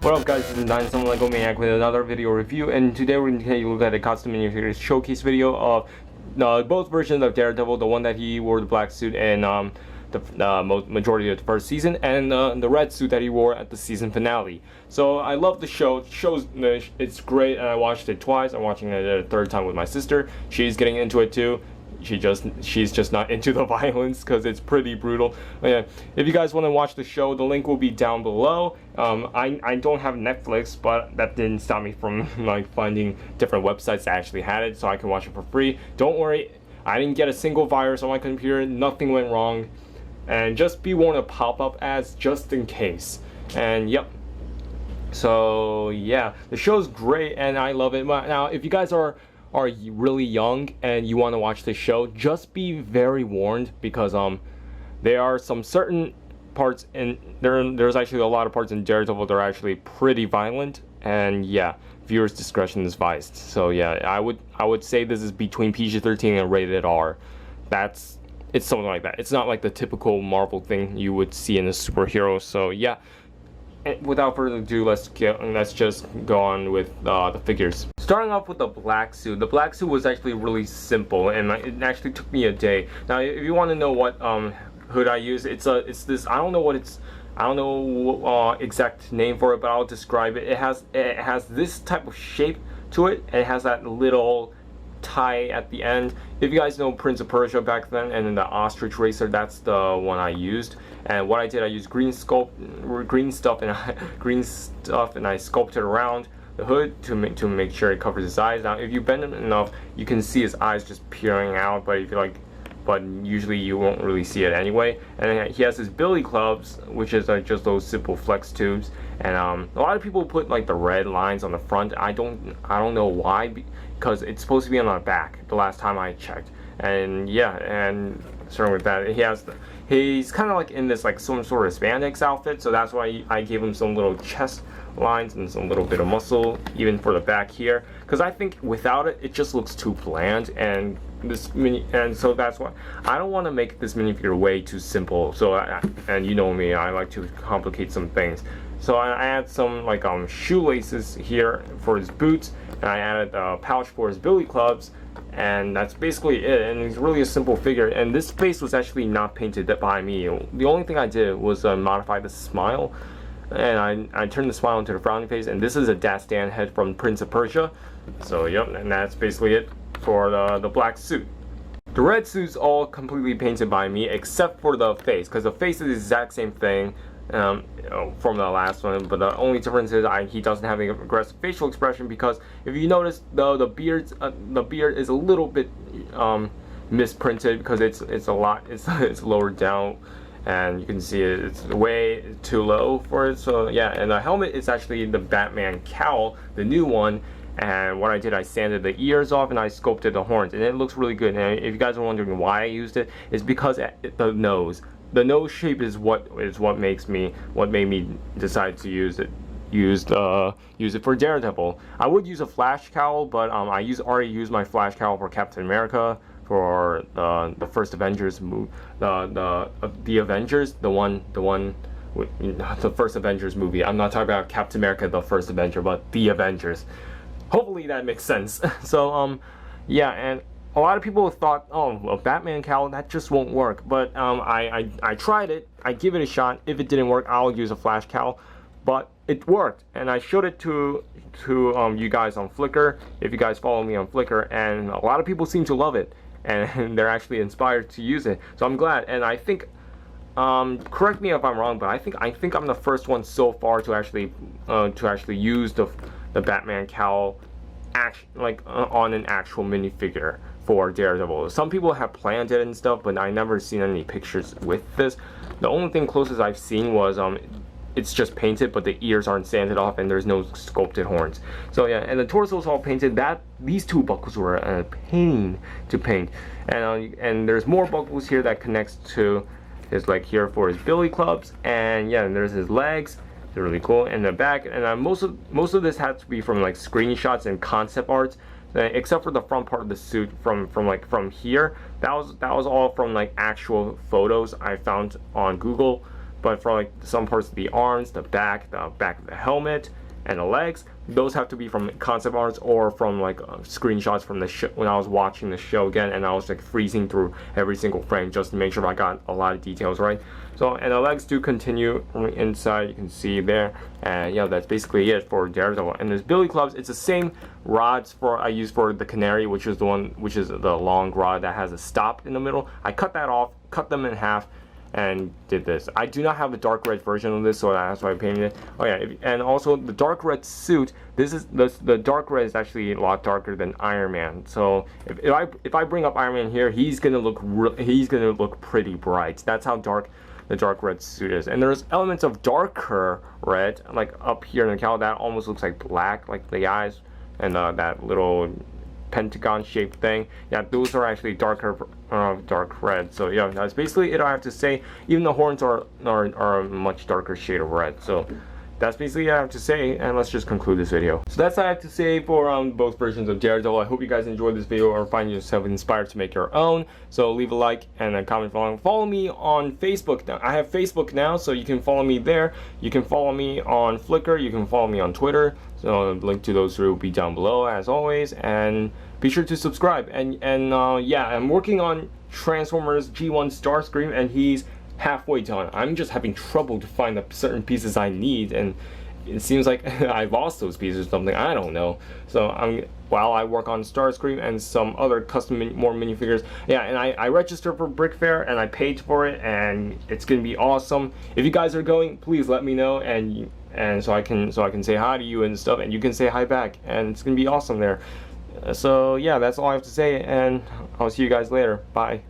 What up guys, this is Dinosaur Lego Maniac with another video review, and today we're going to take a look at a custom minifigures showcase video of both versions of Daredevil, the one that he wore the black suit in the majority of the first season, and the red suit that he wore at the season finale. So I love the show. It's great, and I watched it twice. I'm watching it a third time with my sister. She's getting into it too. She's just not into the violence because it's pretty brutal. But yeah, if you guys want to watch the show, the link will be down below. I don't have Netflix, but that didn't stop me from like finding different websites that actually had it, so I can watch it for free. Don't worry, I didn't get a single virus on my computer. Nothing went wrong, and just be warned of pop-up ads just in case. And yep. So yeah, the show's great and I love it. Now, if you guys are really young and you want to watch this show, just be very warned, because there are some certain parts in there's actually a lot of parts in Daredevil that are actually pretty violent, and yeah, viewers' discretion is advised. So yeah, I would say this is between PG-13 and rated R. It's something like that. It's not like the typical Marvel thing you would see in a superhero. So yeah, and without further ado, let's just go on with the figures. Starting off with the black suit. The black suit was actually really simple, and it actually took me a day. Now, if you want to know what hood I use, it's this. I don't know exact name for it, but I'll describe it. It has this type of shape to it, and it has that little tie at the end. If you guys know Prince of Persia back then, and then the ostrich racer, that's the one I used. And what I did, I used green stuff, and I sculpted around the hood to make sure it covers his eyes. Now, if you bend it enough, you can see his eyes just peering out. But if you but usually you won't really see it anyway. And then he has his billy clubs, which is just those simple flex tubes. And a lot of people put like the red lines on the front. I don't know why, because it's supposed to be on the back. The last time I checked. And yeah, and starting with that, he's kind of like in this like some sort of spandex outfit, so that's why I gave him some little chest lines and some little bit of muscle even for the back here, because I think without it, it just looks too bland. And so that's why I don't want to make this minifigure way too simple. So and you know me, I like to complicate some things. So I add some like shoelaces here for his boots, and I added a pouch for his billy clubs, and that's basically it. And it's really a simple figure, and this face was actually not painted by me. The only thing I did was modify the smile, and I turned the smile into the frowning face, and this is a Dastan head from Prince of Persia. So yep, and that's basically it for the black suit. The red suit's all completely painted by me except for the face, because the face is the exact same thing from the last one, but the only difference is he doesn't have an aggressive facial expression, because if you notice, the beard is a little bit misprinted, because it's lowered down, and you can see it's way too low for it. So yeah, and the helmet is actually the Batman cowl, the new one. And what I did, I sanded the ears off and I sculpted the horns, and it looks really good. And if you guys are wondering why I used it, it's because the nose shape is what made me decide to use it for Daredevil. I would use a flash cowl, but I already used my flash cowl for Captain America, for the first Avengers movie, the Avengers, the first Avengers movie. I'm not talking about Captain America, the first Avenger, but the Avengers. Hopefully that makes sense. So yeah, and a lot of people thought, oh, a Batman cowl, that just won't work. But I tried it. I give it a shot. If it didn't work, I'll use a flash cowl. But it worked, and I showed it to you guys on Flickr. If you guys follow me on Flickr, and a lot of people seem to love it, and they're actually inspired to use it. So I'm glad, and I think, correct me if I'm wrong, but I think I'm the first one so far to actually use the Batman cowl on an actual minifigure for Daredevil. Some people have planned it and stuff, but I never seen any pictures with this. The only thing closest I've seen was it's just painted, but the ears aren't sanded off, and there's no sculpted horns. So yeah, and the torso's all painted. These two buckles were a pain to paint, and there's more buckles here that connects to his here for his billy clubs, and yeah, and there's his legs. They're really cool. And the back, and most of this had to be from like screenshots and concept arts, except for the front part of the suit from here. That was all from like actual photos I found on Google. but for like some parts of the arms, the back of the helmet, and the legs, those have to be from concept arts or from like screenshots from the show when I was watching the show again, and I was like freezing through every single frame just to make sure I got a lot of details right. So, and the legs do continue on the inside, you can see there, and yeah, that's basically it for Daredevil. And there's billy clubs. It's the same rods I use for the Canary, which is the long rod that has a stop in the middle. I cut that off, cut them in half, and did this. I do not have a dark red version of this, so that's why I painted it. Oh yeah, and also the dark red suit. This is the dark red is actually a lot darker than Iron Man. So if I bring up Iron Man here, he's gonna look pretty bright. That's how dark the dark red suit is. And there's elements of darker red, like up here in the cowl, that almost looks like black, like the eyes and that little pentagon shaped thing. Yeah, those are actually darker dark red. So yeah, that's basically it. I have to say, even the horns are a much darker shade of red. So that's basically what I have to say, and let's just conclude this video. So that's what I have to say for both versions of Daredevil. I hope you guys enjoyed this video or find yourself inspired to make your own. So leave a like and a comment following. Follow me on Facebook now. I have Facebook now, so you can follow me there. You can follow me on Flickr. You can follow me on Twitter. So link to those three will be down below as always, and be sure to subscribe. And yeah, I'm working on Transformers G1 Starscream, and he's halfway done. I'm just having trouble to find the certain pieces I need, and it seems like I lost those pieces or something. I don't know. So while I work on Starscream and some other custom more minifigures. Yeah, and I registered for Brick Fair and I paid for it, and it's gonna be awesome. If you guys are going, please let me know, and so I can say hi to you and stuff, and you can say hi back, and it's gonna be awesome there. So yeah, that's all I have to say, and I'll see you guys later. Bye.